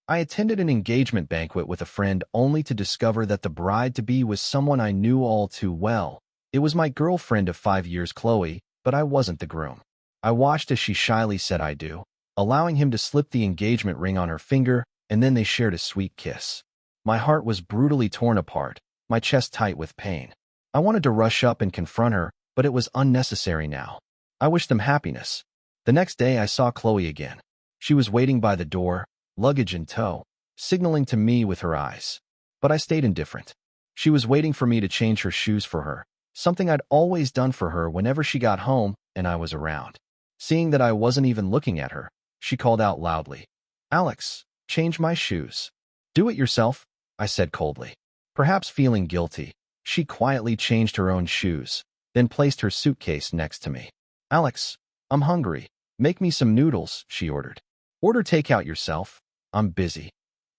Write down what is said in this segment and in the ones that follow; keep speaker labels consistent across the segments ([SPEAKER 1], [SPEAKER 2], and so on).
[SPEAKER 1] I attended an engagement banquet with a friend only to discover that the bride-to-be was someone I knew all too well. It was my girlfriend of 5 years, Chloe, but I wasn't the groom. I watched as she shyly said I do, allowing him to slip the engagement ring on her finger, and then they shared a sweet kiss. My heart was brutally torn apart, my chest tight with pain. I wanted to rush up and confront her, but it was unnecessary now. I wished them happiness. The next day I saw Chloe again. She was waiting by the door, luggage in tow, signaling to me with her eyes. But I stayed indifferent. She was waiting for me to change her shoes for her, something I'd always done for her whenever she got home and I was around. Seeing that I wasn't even looking at her, she called out loudly, "Alex, change my shoes." "Do it yourself," I said coldly. Perhaps feeling guilty, she quietly changed her own shoes, then placed her suitcase next to me. "Alex, I'm hungry. Make me some noodles," she ordered. "Order takeout yourself. I'm busy,"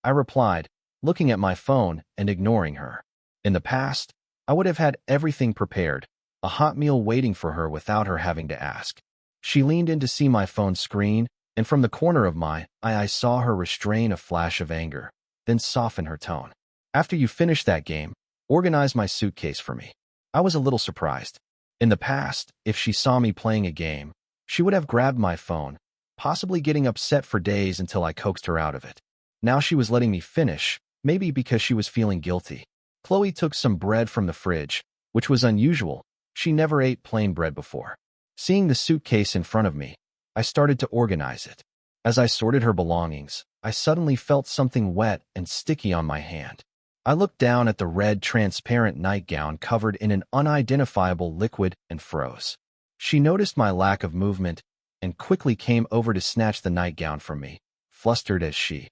[SPEAKER 1] I replied, looking at my phone and ignoring her. In the past, I would have had everything prepared, a hot meal waiting for her without her having to ask. She leaned in to see my phone screen, and from the corner of my eye I saw her restrain a flash of anger, then soften her tone. "After you finish that game, organize my suitcase for me." I was a little surprised. In the past, if she saw me playing a game, she would have grabbed my phone, possibly getting upset for days until I coaxed her out of it. Now she was letting me finish, maybe because she was feeling guilty. Chloe took some bread from the fridge, which was unusual. She never ate plain bread before. Seeing the suitcase in front of me, I started to organize it. As I sorted her belongings, I suddenly felt something wet and sticky on my hand. I looked down at the red, transparent nightgown covered in an unidentifiable liquid and froze. She noticed my lack of movement and quickly came over to snatch the nightgown from me, flustered as she,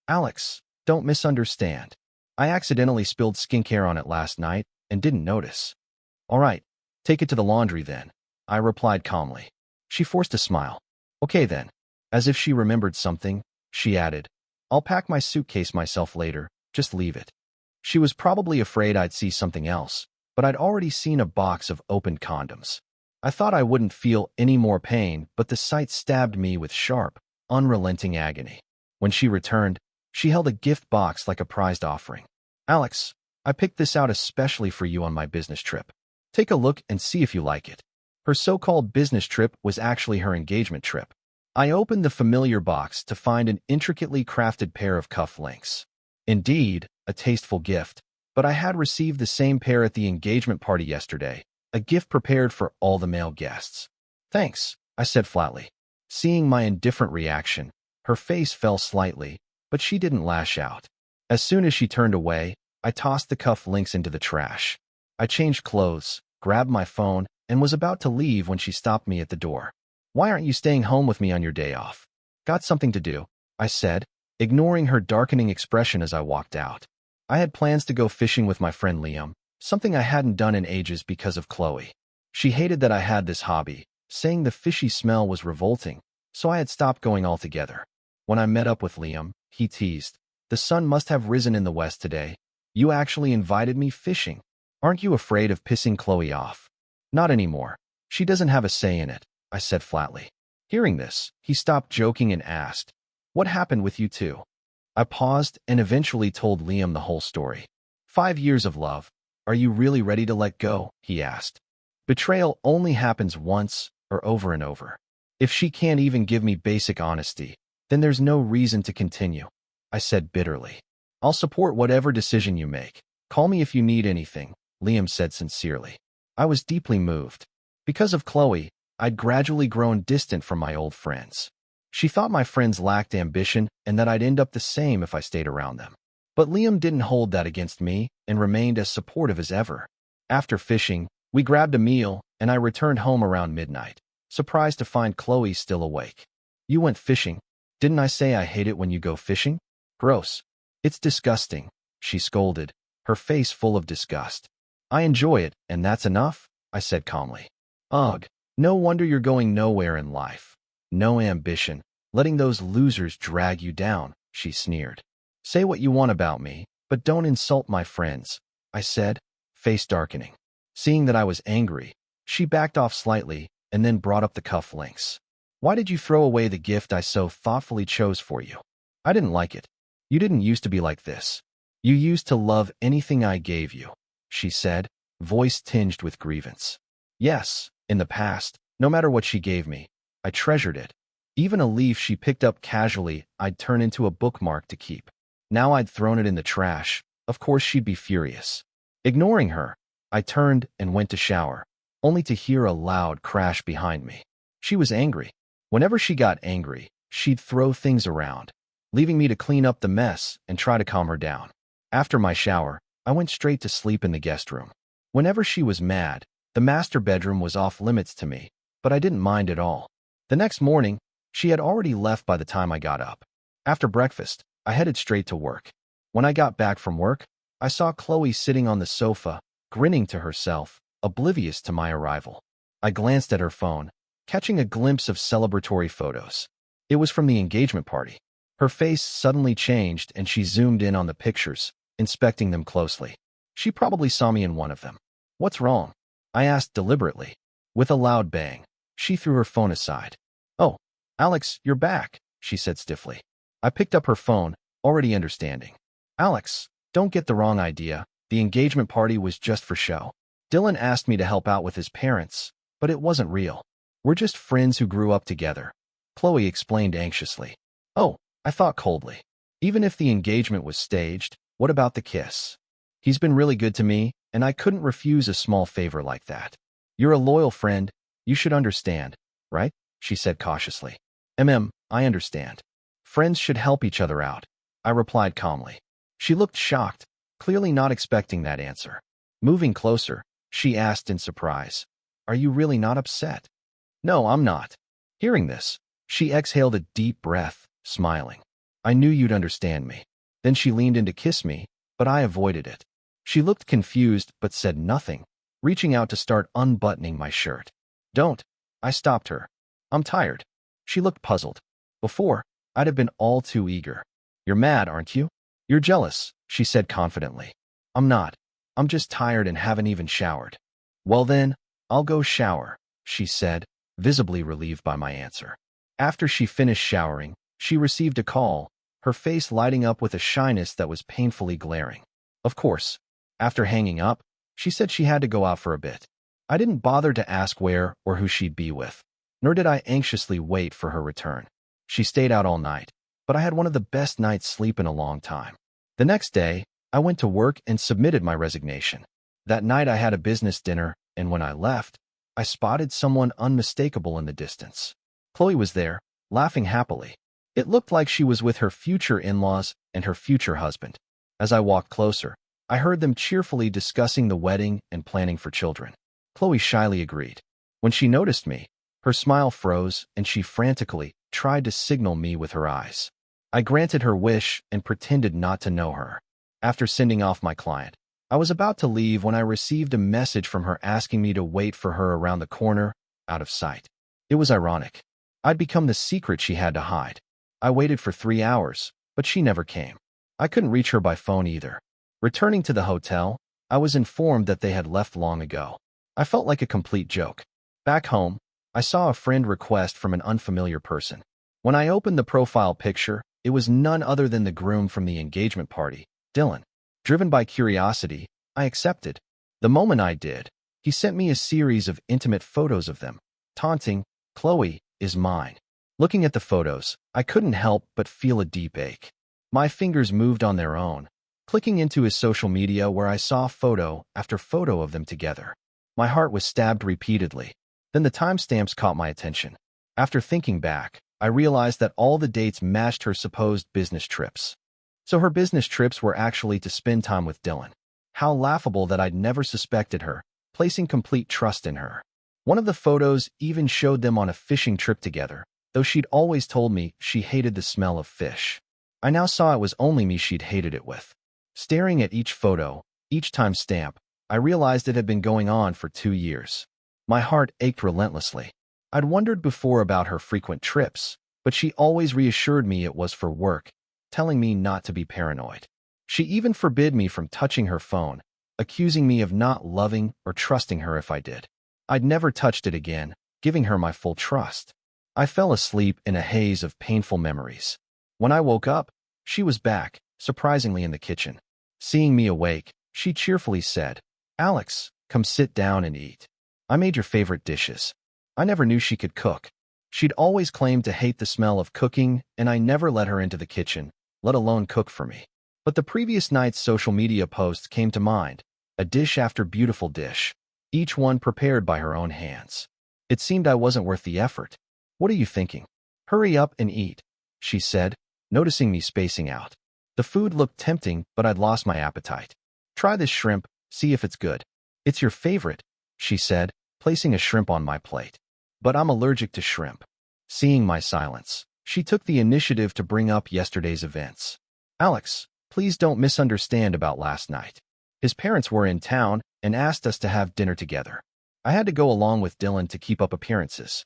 [SPEAKER 1] "Alex, don't misunderstand. I accidentally spilled skincare on it last night and didn't notice." "All right, take it to the laundry then," I replied calmly. She forced a smile. "Okay then." As if she remembered something, she added, "I'll pack my suitcase myself later, just leave it." She was probably afraid I'd see something else, but I'd already seen a box of opened condoms. I thought I wouldn't feel any more pain, but the sight stabbed me with sharp, unrelenting agony. When she returned, she held a gift box like a prized offering. "Alex, I picked this out especially for you on my business trip. Take a look and see if you like it." Her so-called business trip was actually her engagement trip. I opened the familiar box to find an intricately crafted pair of cufflinks. Indeed, a tasteful gift, but I had received the same pair at the engagement party yesterday, a gift prepared for all the male guests. "Thanks," I said flatly. Seeing my indifferent reaction, her face fell slightly, but she didn't lash out. As soon as she turned away, I tossed the cufflinks into the trash. I changed clothes, grabbed my phone, and was about to leave when she stopped me at the door. "Why aren't you staying home with me on your day off?" "Got something to do," I said, ignoring her darkening expression as I walked out. I had plans to go fishing with my friend Liam, something I hadn't done in ages because of Chloe. She hated that I had this hobby, saying the fishy smell was revolting, so I had stopped going altogether. When I met up with Liam, he teased, "The sun must have risen in the west today. You actually invited me fishing. Aren't you afraid of pissing Chloe off?" "Not anymore. She doesn't have a say in it," I said flatly. Hearing this, he stopped joking and asked, "What happened with you two?" I paused and eventually told Liam the whole story. 5 years of love. "Are you really ready to let go?" he asked. Betrayal only happens once or over and over. If she can't even give me basic honesty, then there's no reason to continue, I said bitterly. "I'll support whatever decision you make. Call me if you need anything," Liam said sincerely. I was deeply moved. Because of Chloe, I'd gradually grown distant from my old friends. She thought my friends lacked ambition and that I'd end up the same if I stayed around them. But Liam didn't hold that against me and remained as supportive as ever. After fishing, we grabbed a meal and I returned home around midnight, surprised to find Chloe still awake. "You went fishing? Didn't I say I hate it when you go fishing? Gross. It's disgusting," she scolded, her face full of disgust. "I enjoy it, and that's enough," I said calmly. "Ugh, no wonder you're going nowhere in life. No ambition, letting those losers drag you down," she sneered. "Say what you want about me, but don't insult my friends," I said, face darkening. Seeing that I was angry, she backed off slightly and then brought up the cufflinks. "Why did you throw away the gift I so thoughtfully chose for you?" "I didn't like it. You didn't used to be like this. You used to love anything I gave you, she said, voice tinged with grievance. Yes, in the past, no matter what she gave me, I treasured it. Even a leaf she picked up casually, I'd turn into a bookmark to keep. Now I'd thrown it in the trash. Of course she'd be furious. Ignoring her, I turned and went to shower, only to hear a loud crash behind me. She was angry. Whenever she got angry, she'd throw things around, leaving me to clean up the mess and try to calm her down. After my shower, I went straight to sleep in the guest room. Whenever she was mad, the master bedroom was off limits to me, but I didn't mind at all. The next morning, she had already left by the time I got up. After breakfast, I headed straight to work. When I got back from work, I saw Chloe sitting on the sofa, grinning to herself, oblivious to my arrival. I glanced at her phone, catching a glimpse of celebratory photos. It was from the engagement party. Her face suddenly changed and she zoomed in on the pictures, inspecting them closely. She probably saw me in one of them. What's wrong? I asked deliberately. With a loud bang, she threw her phone aside. Oh, Alex, you're back, she said stiffly. I picked up her phone, already understanding. Alex, don't get the wrong idea. The engagement party was just for show. Dylan asked me to help out with his parents, but it wasn't real. We're just friends who grew up together, Chloe explained anxiously. Oh, I thought coldly. Even if the engagement was staged, what about the kiss? He's been really good to me, and I couldn't refuse a small favor like that. You're a loyal friend. You should understand, right? She said cautiously. I understand. Friends should help each other out, I replied calmly. She looked shocked, clearly not expecting that answer. Moving closer, she asked in surprise, Are you really not upset? No, I'm not. Hearing this, she exhaled a deep breath, smiling. I knew you'd understand me. Then she leaned in to kiss me, but I avoided it. She looked confused but said nothing, reaching out to start unbuttoning my shirt. Don't. I stopped her. I'm tired. She looked puzzled. Before, I'd have been all too eager. You're mad, aren't you? You're jealous, she said confidently. I'm not. I'm just tired and haven't even showered. Well then, I'll go shower, she said, visibly relieved by my answer. After she finished showering, she received a call, her face lighting up with a shyness that was painfully glaring. Of course, after hanging up, she said she had to go out for a bit. I didn't bother to ask where or who she'd be with, nor did I anxiously wait for her return. She stayed out all night, but I had one of the best night's sleep in a long time. The next day, I went to work and submitted my resignation. That night I had a business dinner, and when I left, I spotted someone unmistakable in the distance. Chloe was there, laughing happily. It looked like she was with her future in-laws and her future husband. As I walked closer, I heard them cheerfully discussing the wedding and planning for children. Chloe shyly agreed. When she noticed me, her smile froze and she frantically tried to signal me with her eyes. I granted her wish and pretended not to know her. After sending off my client, I was about to leave when I received a message from her asking me to wait for her around the corner, out of sight. It was ironic. I'd become the secret she had to hide. I waited for 3 hours, but she never came. I couldn't reach her by phone either. Returning to the hotel, I was informed that they had left long ago. I felt like a complete joke. Back home, I saw a friend request from an unfamiliar person. When I opened the profile picture, it was none other than the groom from the engagement party, Dylan. Driven by curiosity, I accepted. The moment I did, he sent me a series of intimate photos of them, taunting, Chloe is mine. Looking at the photos, I couldn't help but feel a deep ache. My fingers moved on their own, clicking into his social media where I saw photo after photo of them together. My heart was stabbed repeatedly. Then the timestamps caught my attention. After thinking back, I realized that all the dates matched her supposed business trips. So her business trips were actually to spend time with Dylan. How laughable that I'd never suspected her, placing complete trust in her. One of the photos even showed them on a fishing trip together, though she'd always told me she hated the smell of fish. I now saw it was only me she'd hated it with. Staring at each photo, each timestamp, I realized it had been going on for 2 years. My heart ached relentlessly. I'd wondered before about her frequent trips, but she always reassured me it was for work, telling me not to be paranoid. She even forbid me from touching her phone, accusing me of not loving or trusting her if I did. I'd never touched it again, giving her my full trust. I fell asleep in a haze of painful memories. When I woke up, She was back, surprisingly in the kitchen. Seeing me awake, she cheerfully said, "Alex, come sit down and eat. I made your favorite dishes." I never knew she could cook. She'd always claimed to hate the smell of cooking, and I never let her into the kitchen, let alone cook for me. But the previous night's social media posts came to mind, a dish after beautiful dish, each one prepared by her own hands. It seemed I wasn't worth the effort. "What are you thinking? Hurry up and eat," she said, noticing me spacing out. The food looked tempting, but I'd lost my appetite. "Try this shrimp, see if it's good." "It's your favorite," she said, placing a shrimp on my plate. "But I'm allergic to shrimp." Seeing my silence, she took the initiative to bring up yesterday's events. "Alex, please don't misunderstand about last night. His parents were in town and asked us to have dinner together. I had to go along with Dylan to keep up appearances."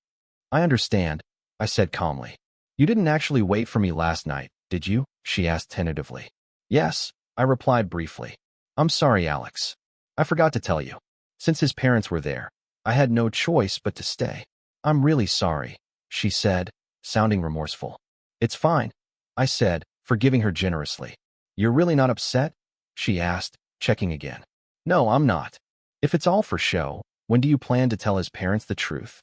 [SPEAKER 1] "I understand," I said calmly. "You didn't actually wait for me last night, did you?" she asked tentatively. "Yes," I replied briefly. "I'm sorry, Alex. I forgot to tell you. Since his parents were there, I had no choice but to stay." "I'm really sorry," she said, sounding remorseful. "It's fine," I said, forgiving her generously. "You're really not upset?" she asked, checking again. "No, I'm not. If it's all for show, when do you plan to tell his parents the truth?"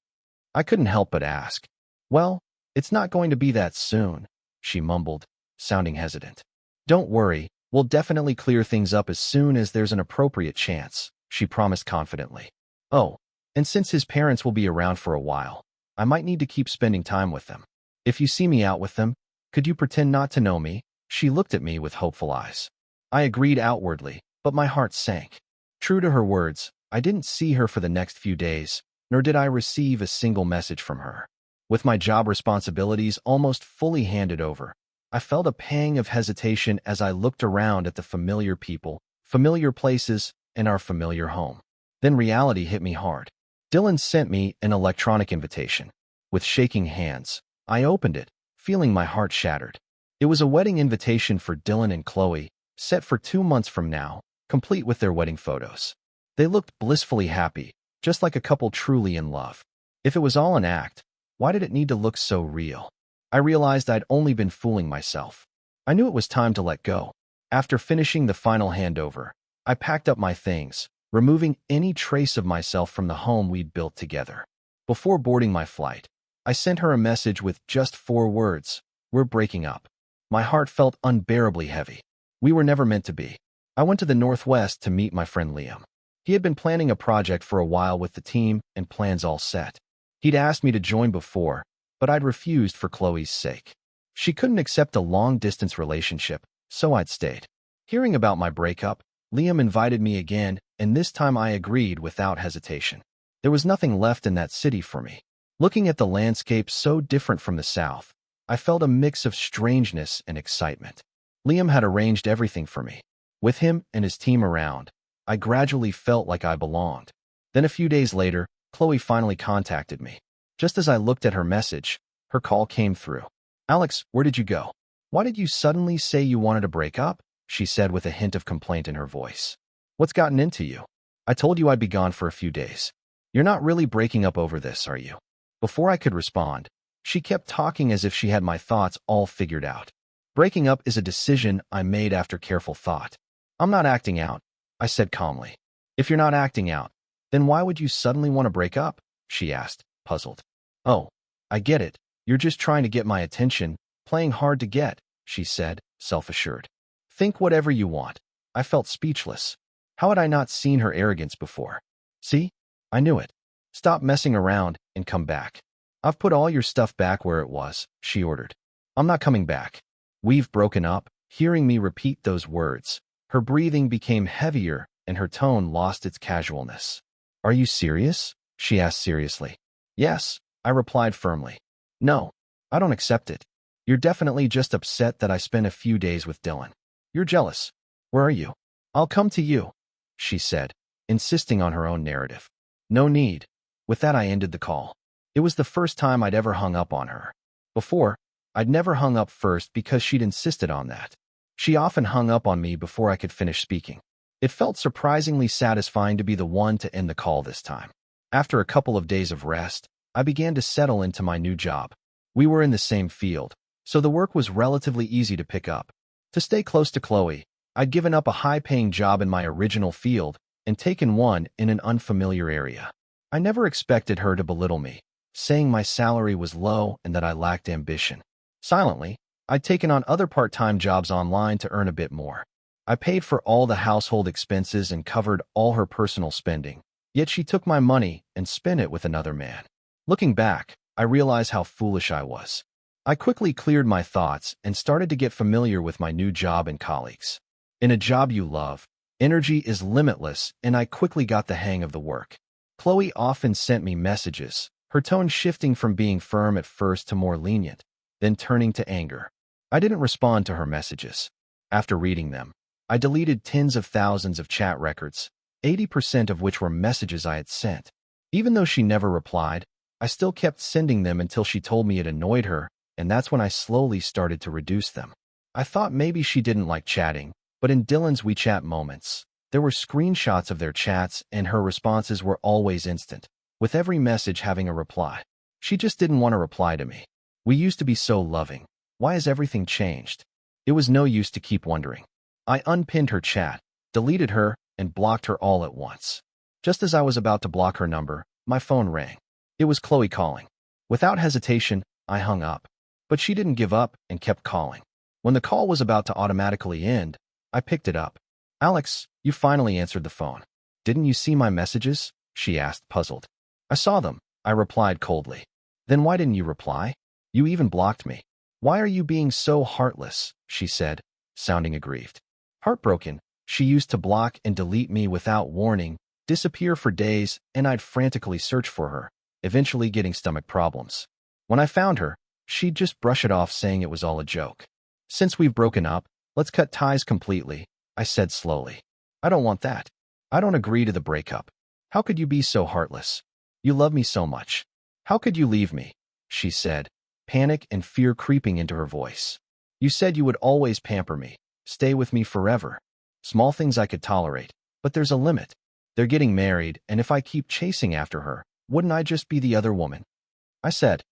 [SPEAKER 1] I couldn't help but ask. "Well, it's not going to be that soon," she mumbled, sounding hesitant. "Don't worry, we'll definitely clear things up as soon as there's an appropriate chance," she promised confidently. "Oh, and since his parents will be around for a while, I might need to keep spending time with them. If you see me out with them, could you pretend not to know me?" She looked at me with hopeful eyes. I agreed outwardly, but my heart sank. True to her words, I didn't see her for the next few days, nor did I receive a single message from her. With my job responsibilities almost fully handed over, I felt a pang of hesitation as I looked around at the familiar people, familiar places, and our familiar home. Then reality hit me hard. Dylan sent me an electronic invitation. With shaking hands, I opened it, feeling my heart shattered. It was a wedding invitation for Dylan and Chloe, set for 2 months from now, complete with their wedding photos. They looked blissfully happy, just like a couple truly in love. If it was all an act, why did it need to look so real? I realized I'd only been fooling myself. I knew it was time to let go. After finishing the final handover, I packed up my things, removing any trace of myself from the home we'd built together. Before boarding my flight, I sent her a message with just 4 words: "We're breaking up." My heart felt unbearably heavy. We were never meant to be. I went to the Northwest to meet my friend Liam. He had been planning a project for a while with the team and plans all set. He'd asked me to join before, but I'd refused for Chloe's sake. She couldn't accept a long-distance relationship, so I'd stayed. Hearing about my breakup, Liam invited me again, and this time I agreed without hesitation. There was nothing left in that city for me. Looking at the landscape so different from the South, I felt a mix of strangeness and excitement. Liam had arranged everything for me. With him and his team around, I gradually felt like I belonged. Then a few days later, Chloe finally contacted me. Just as I looked at her message, her call came through. "Alex, where did you go? Why did you suddenly say you wanted to break up?" she said with a hint of complaint in her voice. "What's gotten into you? I told you I'd be gone for a few days. You're not really breaking up over this, are you?" Before I could respond, she kept talking as if she had my thoughts all figured out. "Breaking up is a decision I made after careful thought. I'm not acting out," I said calmly. "If you're not acting out, then why would you suddenly want to break up?" she asked, puzzled. "Oh, I get it. You're just trying to get my attention, playing hard to get," she said, self-assured. "Think whatever you want." I felt speechless. How had I not seen her arrogance before? "See? I knew it. Stop messing around and come back." "I've put all your stuff back where it was," she ordered. "I'm not coming back." "We've broken up." Hearing me repeat those words, her breathing became heavier and her tone lost its casualness. "Are you serious?" she asked seriously. "Yes," I replied firmly. "No, I don't accept it. You're definitely just upset that I spent a few days with Dylan. You're jealous. Where are you?" "I'll come to you," she said, insisting on her own narrative. "No need." With that, I ended the call. It was the first time I'd ever hung up on her. Before, I'd never hung up first because she'd insisted on that. She often hung up on me before I could finish speaking. It felt surprisingly satisfying to be the one to end the call this time. After a couple of days of rest, I began to settle into my new job. We were in the same field, so the work was relatively easy to pick up. To stay close to Chloe, I'd given up a high-paying job in my original field and taken one in an unfamiliar area. I never expected her to belittle me, saying my salary was low and that I lacked ambition. Silently, I'd taken on other part-time jobs online to earn a bit more. I paid for all the household expenses and covered all her personal spending, yet she took my money and spent it with another man. Looking back, I realized how foolish I was. I quickly cleared my thoughts and started to get familiar with my new job and colleagues. In a job you love, energy is limitless, and I quickly got the hang of the work. Chloe often sent me messages, her tone shifting from being firm at first to more lenient, then turning to anger. I didn't respond to her messages. After reading them, I deleted tens of thousands of chat records, 80% of which were messages I had sent. Even though she never replied, I still kept sending them until she told me it annoyed her, and that's when I slowly started to reduce them. I thought maybe she didn't like chatting, but in Dylan's WeChat moments, there were screenshots of their chats and her responses were always instant, with every message having a reply. She just didn't want to reply to me. We used to be so loving. Why has everything changed? It was no use to keep wondering. I unpinned her chat, deleted her, and blocked her all at once. Just as I was about to block her number, my phone rang. It was Chloe calling. Without hesitation, I hung up. But she didn't give up and kept calling. When the call was about to automatically end, I picked it up. "Alex, you finally answered the phone. Didn't you see my messages?" she asked, puzzled. "I saw them," I replied coldly. "Then why didn't you reply? You even blocked me." "Why are you being so heartless?" she said, sounding aggrieved. Heartbroken, she used to block and delete me without warning, disappear for days, and I'd frantically search for her, eventually getting stomach problems. When I found her, she'd just brush it off, saying it was all a joke. "Since we've broken up, let's cut ties completely," I said slowly. "I don't want that. I don't agree to the breakup. How could you be so heartless? You love me so much. How could you leave me?" she said, panic and fear creeping into her voice. "You said you would always pamper me, stay with me forever. Small things I could tolerate, but there's a limit. They're getting married, and if I keep chasing after her, wouldn't I just be the other woman?" I said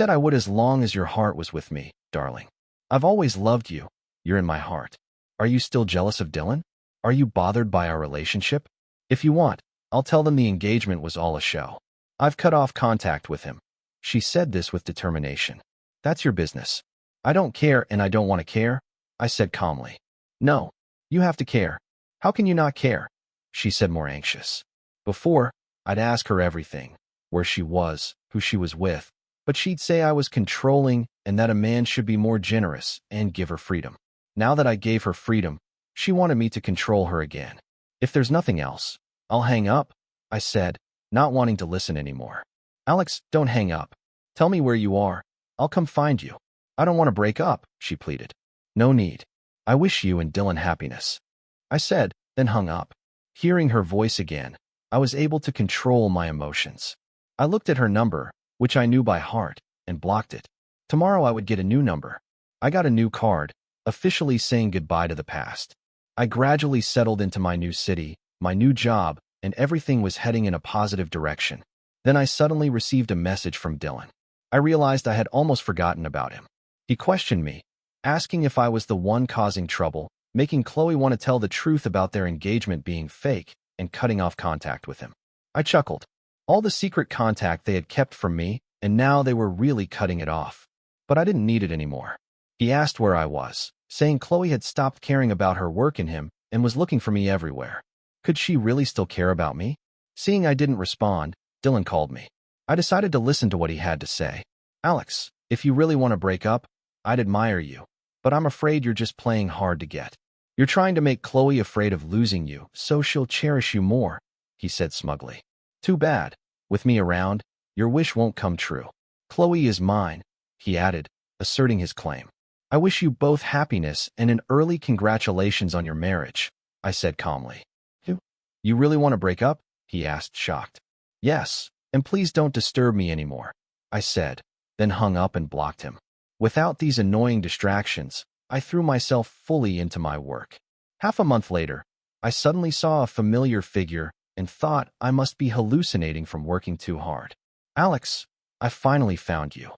[SPEAKER 1] I would as long as your heart was with me, darling. I've always loved you. You're in my heart. Are you still jealous of Dylan? Are you bothered by our relationship? If you want, I'll tell them the engagement was all a show. I've cut off contact with him." She said this with determination. "That's your business. I don't care and I don't want to care," I said calmly. "No, you have to care. How can you not care?" she said, more anxious. Before, I'd ask her everything, where she was, who she was with, but she'd say I was controlling and that a man should be more generous and give her freedom. Now that I gave her freedom, she wanted me to control her again. "If there's nothing else, I'll hang up," I said, not wanting to listen anymore. "Alex, don't hang up. Tell me where you are. I'll come find you." "I don't want to break up," she pleaded. "No need. I wish you and Dylan happiness," I said, then hung up. Hearing her voice again, I was able to control my emotions. I looked at her number, which I knew by heart, and blocked it. Tomorrow I would get a new number. I got a new card, officially saying goodbye to the past. I gradually settled into my new city, my new job, and everything was heading in a positive direction. Then I suddenly received a message from Dylan. I realized I had almost forgotten about him. He questioned me, asking if I was the one causing trouble, making Chloe want to tell the truth about their engagement being fake, and cutting off contact with him. I chuckled. All the secret contact they had kept from me, and now they were really cutting it off. But I didn't need it anymore. He asked where I was, saying Chloe had stopped caring about her work and him, and was looking for me everywhere. Could she really still care about me? Seeing I didn't respond, Dylan called me. I decided to listen to what he had to say. "Alex, if you really want to break up, I'd admire you, but I'm afraid you're just playing hard to get. You're trying to make Chloe afraid of losing you, so she'll cherish you more," he said smugly. "Too bad. With me around, your wish won't come true. Chloe is mine," he added, asserting his claim. "I wish you both happiness and an early congratulations on your marriage," I said calmly. You really want to break up?" he asked, shocked. "Yes, and please don't disturb me anymore," I said, then hung up and blocked him. Without these annoying distractions, I threw myself fully into my work. Half a month later, I suddenly saw a familiar figure and thought I must be hallucinating from working too hard. "Alex, I finally found you,"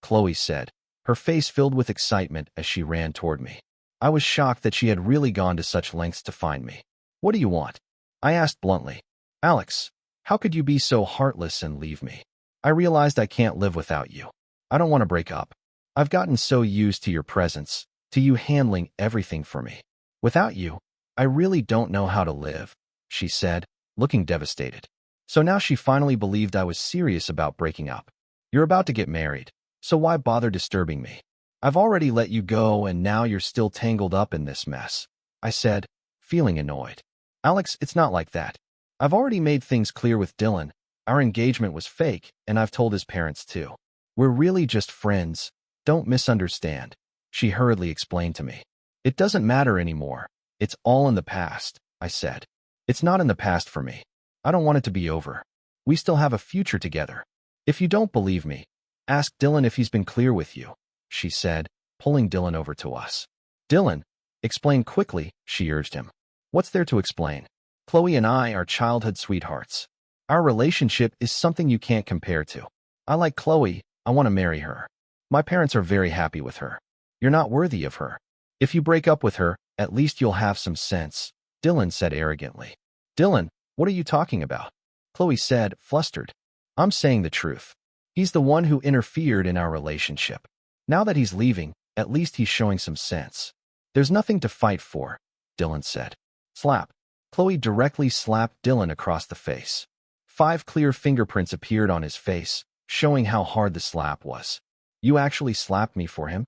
[SPEAKER 1] Chloe said, her face filled with excitement as she ran toward me. I was shocked that she had really gone to such lengths to find me. What do you want? I asked bluntly. Alex, how could you be so heartless and leave me? I realized I can't live without you. I don't want to break up. I've gotten so used to your presence, to you handling everything for me. Without you, I really don't know how to live, she said, looking devastated. So now she finally believed I was serious about breaking up. You're about to get married, so why bother disturbing me? I've already let you go and now you're still tangled up in this mess, I said, feeling annoyed. Alex, it's not like that. I've already made things clear with Dylan. Our engagement was fake, and I've told his parents too. We're really just friends. Don't misunderstand, she hurriedly explained to me. It doesn't matter anymore. It's all in the past, I said. It's not in the past for me. I don't want it to be over. We still have a future together. If you don't believe me, ask Dylan if he's been clear with you, she said, pulling Dylan over to us. Dylan, explain quickly, she urged him. What's there to explain? Chloe and I are childhood sweethearts. Our relationship is something you can't compare to. I like Chloe. I want to marry her. My parents are very happy with her. You're not worthy of her. If you break up with her, at least you'll have some sense, Dylan said arrogantly. Dylan, what are you talking about? Chloe said, flustered. I'm saying the truth. He's the one who interfered in our relationship. Now that he's leaving, at least he's showing some sense. There's nothing to fight for, Dylan said. Slap. Chloe directly slapped Dylan across the face. 5 clear fingerprints appeared on his face, showing how hard the slap was. You actually slapped me for him?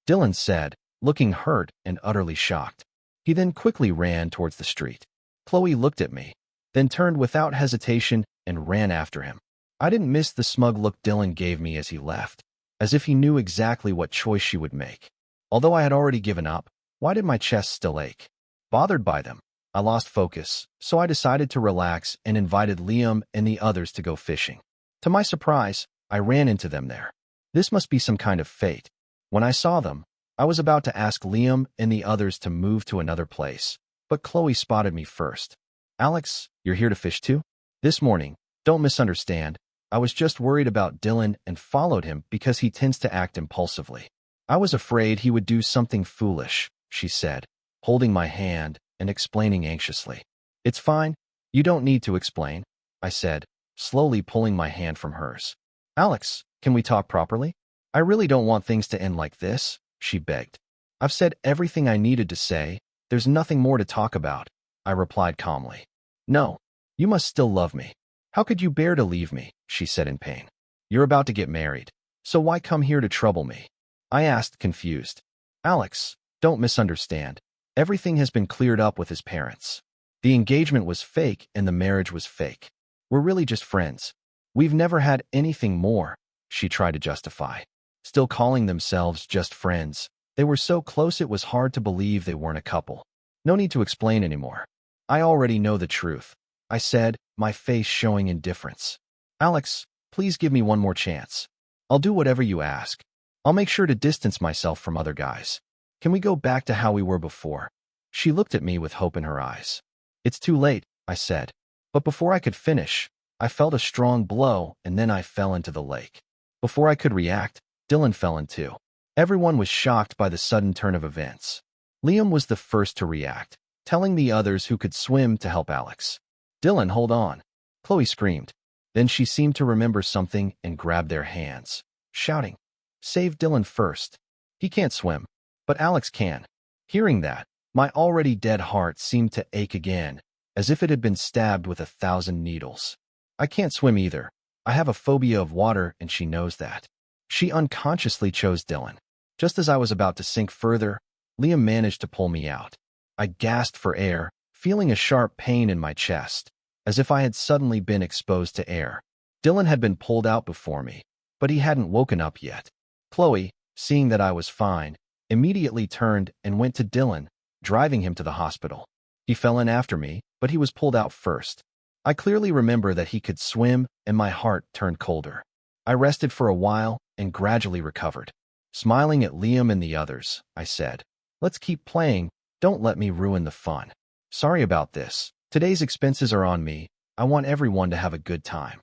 [SPEAKER 1] Dylan said, looking hurt and utterly shocked. He then quickly ran towards the street. Chloe looked at me, then turned without hesitation and ran after him. I didn't miss the smug look Dylan gave me as he left, as if he knew exactly what choice she would make. Although I had already given up, why did my chest still ache? Bothered by them, I lost focus, so I decided to relax and invited Liam and the others to go fishing. To my surprise, I ran into them there. This must be some kind of fate. When I saw them, I was about to ask Liam and the others to move to another place, but Chloe spotted me first. Alex, you're here to fish too? This morning, don't misunderstand, I was just worried about Dylan and followed him because he tends to act impulsively. I was afraid he would do something foolish, she said, holding my hand and explaining anxiously. It's fine. You don't need to explain, I said, slowly pulling my hand from hers. Alex, can we talk properly? I really don't want things to end like this, she begged. I've said everything I needed to say. There's nothing more to talk about, I replied calmly. No, you must still love me. How could you bear to leave me? She said in pain. You're about to get married, so why come here to trouble me? I asked, confused. Alex, don't misunderstand. Everything has been cleared up with his parents. The engagement was fake and the marriage was fake. We're really just friends. We've never had anything more, she tried to justify. Still calling themselves just friends. They were so close it was hard to believe they weren't a couple. No need to explain anymore. I already know the truth, I said, my face showing indifference. Alex, please give me one more chance. I'll do whatever you ask. I'll make sure to distance myself from other guys. Can we go back to how we were before? She looked at me with hope in her eyes. It's too late, I said. But before I could finish, I felt a strong blow and then I fell into the lake. Before I could react, Dylan fell in too. Everyone was shocked by the sudden turn of events. Liam was the first to react, telling the others who could swim to help Alex. Dylan, hold on, Chloe screamed. Then she seemed to remember something and grabbed their hands, shouting, Save Dylan first. He can't swim, but Alex can. Hearing that, my already dead heart seemed to ache again, as if it had been stabbed with 1,000 needles. I can't swim either. I have a phobia of water and she knows that. She unconsciously chose Dylan. Just as I was about to sink further, Liam managed to pull me out. I gasped for air, feeling a sharp pain in my chest, as if I had suddenly been exposed to air. Dylan had been pulled out before me, but he hadn't woken up yet. Chloe, seeing that I was fine, immediately turned and went to Dylan, driving him to the hospital. He fell in after me, but he was pulled out first. I clearly remember that he could swim, and my heart turned colder. I rested for a while and gradually recovered. Smiling at Liam and the others, I said, Let's keep playing. Don't let me ruin the fun. Sorry about this. Today's expenses are on me. I want everyone to have a good time.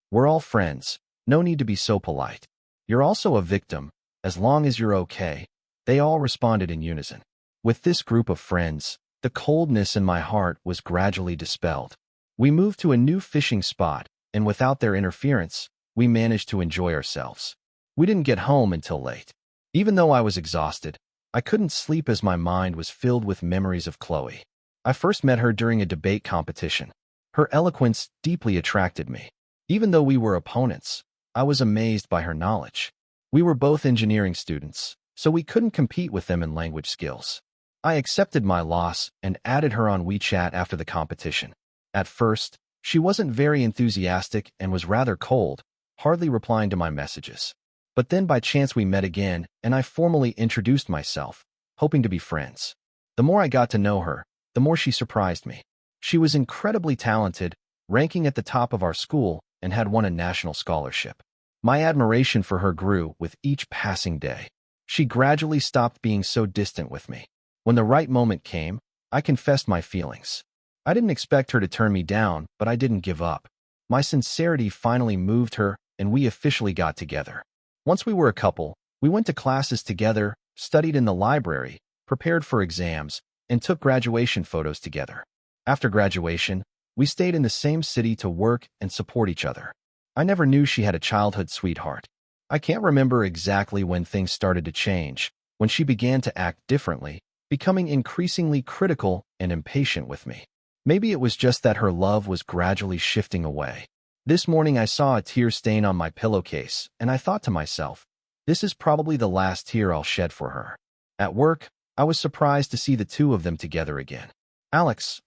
[SPEAKER 1] We're all friends. No need to be so polite. You're also a victim. As long as you're okay. They all responded in unison. With this group of friends, the coldness in my heart was gradually dispelled. We moved to a new fishing spot, and without their interference, we managed to enjoy ourselves. We didn't get home until late. Even though I was exhausted, I couldn't sleep as my mind was filled with memories of Chloe. I first met her during a debate competition. Her eloquence deeply attracted me. Even though we were opponents, I was amazed by her knowledge. We were both engineering students, so we couldn't compete with them in language skills. I accepted my loss and added her on WeChat after the competition. At first, she wasn't very enthusiastic and was rather cold, hardly replying to my messages. But then by chance we met again, and I formally introduced myself, hoping to be friends. The more I got to know her, the more she surprised me. She was incredibly talented, ranking at the top of our school, and had won a national scholarship. My admiration for her grew with each passing day. She gradually stopped being so distant with me. When the right moment came, I confessed my feelings. I didn't expect her to turn me down, but I didn't give up. My sincerity finally moved her, and we officially got together. Once we were a couple, we went to classes together, studied in the library, prepared for exams, and took graduation photos together. After graduation, we stayed in the same city to work and support each other. I never knew she had a childhood sweetheart. I can't remember exactly when things started to change, when she began to act differently, becoming increasingly critical and impatient with me. Maybe it was just that her love was gradually shifting away. This morning I saw a tear stain on my pillowcase, and I thought to myself, this is probably the last tear I'll shed for her. At work, I was surprised to see the two of them together again. Alex,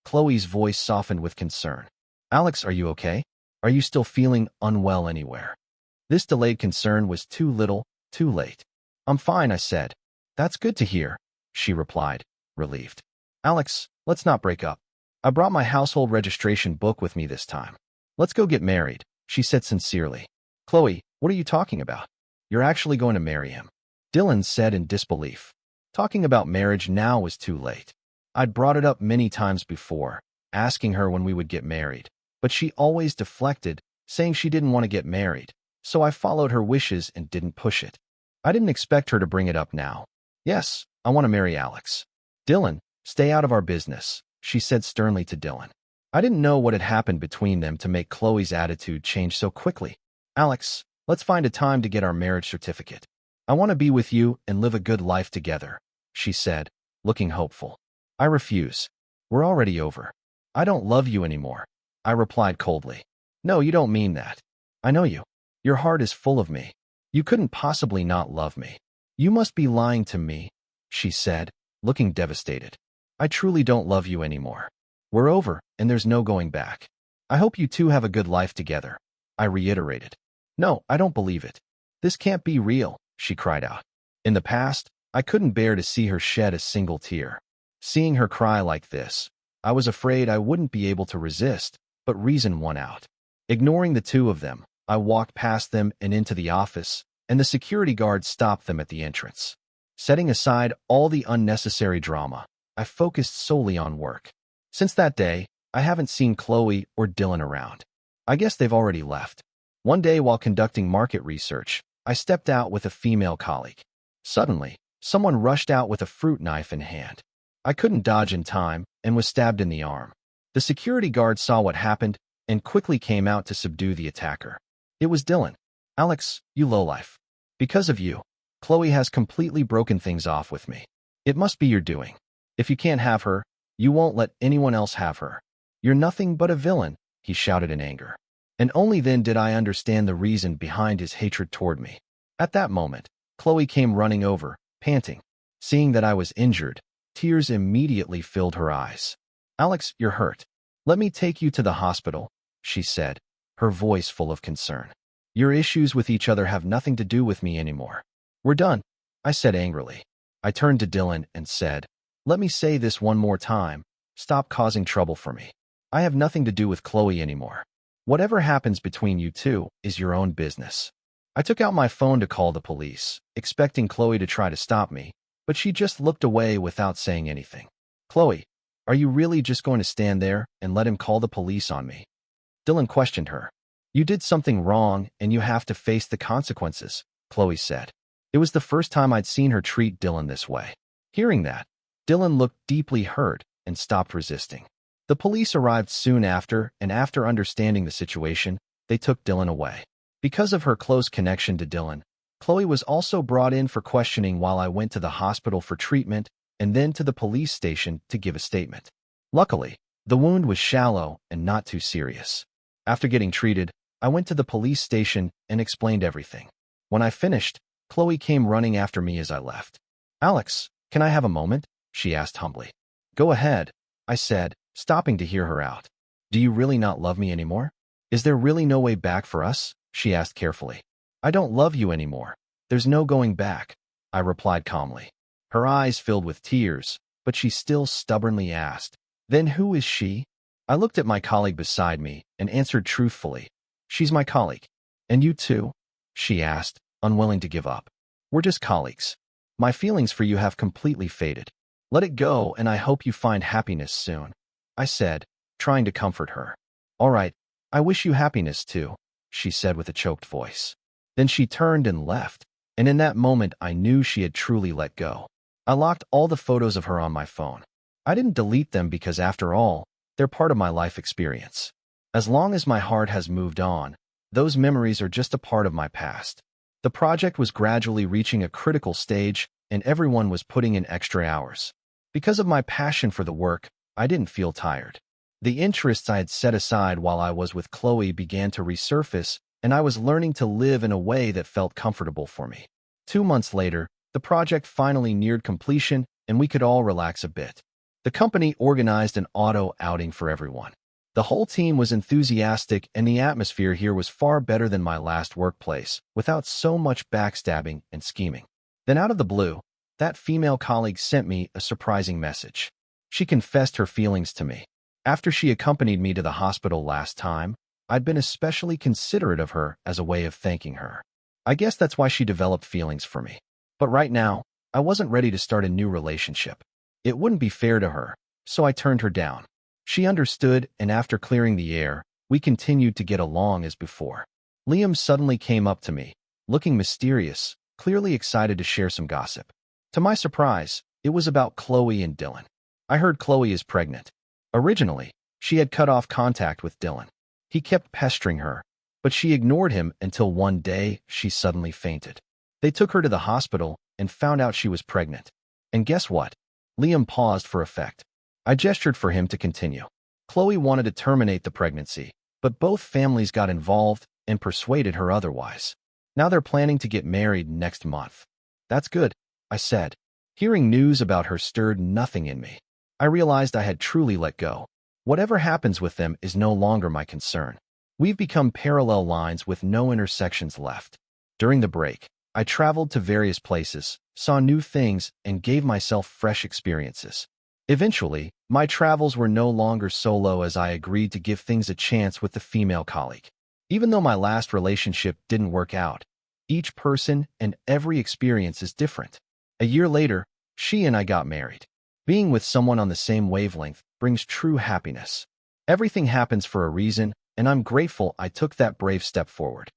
[SPEAKER 1] Chloe's voice softened with concern. Alex, are you okay? Are you still feeling unwell anywhere? This delayed concern was too little, too late. I'm fine, I said. That's good to hear, she replied, relieved. Alex, let's not break up. I brought my household registration book with me this time. Let's go get married, she said sincerely. Chloe, what are you talking about? You're actually going to marry him, Dylan said in disbelief. Talking about marriage now was too late. I'd brought it up many times before, asking her when we would get married, but she always deflected, saying she didn't want to get married, so I followed her wishes and didn't push it. I didn't expect her to bring it up now. Yes, I want to marry Alex. Dylan, stay out of our business, she said sternly to Dylan. I didn't know what had happened between them to make Chloe's attitude change so quickly. Alex, let's find a time to get our marriage certificate. I want to be with you and live a good life together, she said, looking hopeful. I refuse. We're already over. I don't love you anymore, I replied coldly. No, you don't mean that. I know you. Your heart is full of me. You couldn't possibly not love me. You must be lying to me, she said, looking devastated. I truly don't love you anymore. We're over, and there's no going back. I hope you two have a good life together, I reiterated. No, I don't believe it. This can't be real, she cried out. In the past, I couldn't bear to see her shed a single tear. Seeing her cry like this, I was afraid I wouldn't be able to resist, but reason won out. Ignoring the two of them, I walked past them and into the office, and the security guard stopped them at the entrance. Setting aside all the unnecessary drama, I focused solely on work. Since that day, I haven't seen Chloe or Dylan around. I guess they've already left. One day while conducting market research, I stepped out with a female colleague. Suddenly, someone rushed out with a fruit knife in hand. I couldn't dodge in time and was stabbed in the arm. The security guard saw what happened and quickly came out to subdue the attacker. It was Dylan. Alex, you lowlife. Because of you, Chloe has completely broken things off with me. It must be your doing. If you can't have her, you won't let anyone else have her. You're nothing but a villain, he shouted in anger. And only then did I understand the reason behind his hatred toward me. At that moment, Chloe came running over, panting. Seeing that I was injured, tears immediately filled her eyes. Alex, you're hurt. Let me take you to the hospital, she said, her voice full of concern. Your issues with each other have nothing to do with me anymore. We're done, I said angrily. I turned to Dylan and said, let me say this one more time. Stop causing trouble for me. I have nothing to do with Chloe anymore. Whatever happens between you two is your own business. I took out my phone to call the police, expecting Chloe to try to stop me, but she just looked away without saying anything. Chloe, are you really just going to stand there and let him call the police on me? Dylan questioned her. You did something wrong and you have to face the consequences, Chloe said. It was the first time I'd seen her treat Dylan this way. Hearing that, Dylan looked deeply hurt and stopped resisting. The police arrived soon after, and after understanding the situation, they took Dylan away. Because of her close connection to Dylan, Chloe was also brought in for questioning while I went to the hospital for treatment and then to the police station to give a statement. Luckily, the wound was shallow and not too serious. After getting treated, I went to the police station and explained everything. When I finished, Chloe came running after me as I left. "Alex, can I have a moment?" she asked humbly. "Go ahead," I said, stopping to hear her out. "Do you really not love me anymore? Is there really no way back for us?" she asked carefully. "I don't love you anymore. There's no going back," I replied calmly. Her eyes filled with tears, but she still stubbornly asked, "Then who is she?" I looked at my colleague beside me and answered truthfully, "She's my colleague." "And you too?" she asked, unwilling to give up. "We're just colleagues. My feelings for you have completely faded. Let it go, and I hope you find happiness soon," I said, trying to comfort her. "All right, I wish you happiness too," she said with a choked voice. Then she turned and left, and in that moment I knew she had truly let go. I locked all the photos of her on my phone. I didn't delete them because, after all, they're part of my life experience. As long as my heart has moved on, those memories are just a part of my past. The project was gradually reaching a critical stage, and everyone was putting in extra hours. Because of my passion for the work, I didn't feel tired. The interests I had set aside while I was with Chloe began to resurface, and I was learning to live in a way that felt comfortable for me. 2 months later, the project finally neared completion, and we could all relax a bit. The company organized an auto outing for everyone. The whole team was enthusiastic, and the atmosphere here was far better than my last workplace, without so much backstabbing and scheming. Then, out of the blue, that female colleague sent me a surprising message. She confessed her feelings to me. After she accompanied me to the hospital last time, I'd been especially considerate of her as a way of thanking her. I guess that's why she developed feelings for me. But right now, I wasn't ready to start a new relationship. It wouldn't be fair to her, so I turned her down. She understood, and after clearing the air, we continued to get along as before. Liam suddenly came up to me, looking mysterious, clearly excited to share some gossip. To my surprise, it was about Chloe and Dylan. I heard Chloe is pregnant. Originally, she had cut off contact with Dylan. He kept pestering her, but she ignored him until one day she suddenly fainted. They took her to the hospital and found out she was pregnant. And guess what? Liam paused for effect. I gestured for him to continue. Chloe wanted to terminate the pregnancy, but both families got involved and persuaded her otherwise. Now they're planning to get married next month. "That's good," I said. Hearing news about her stirred nothing in me. I realized I had truly let go. Whatever happens with them is no longer my concern. We've become parallel lines with no intersections left. During the break, I traveled to various places, saw new things, and gave myself fresh experiences. Eventually, my travels were no longer solo as I agreed to give things a chance with the female colleague. Even though my last relationship didn't work out, each person and every experience is different. A year later, she and I got married. Being with someone on the same wavelength brings true happiness. Everything happens for a reason, and I'm grateful I took that brave step forward.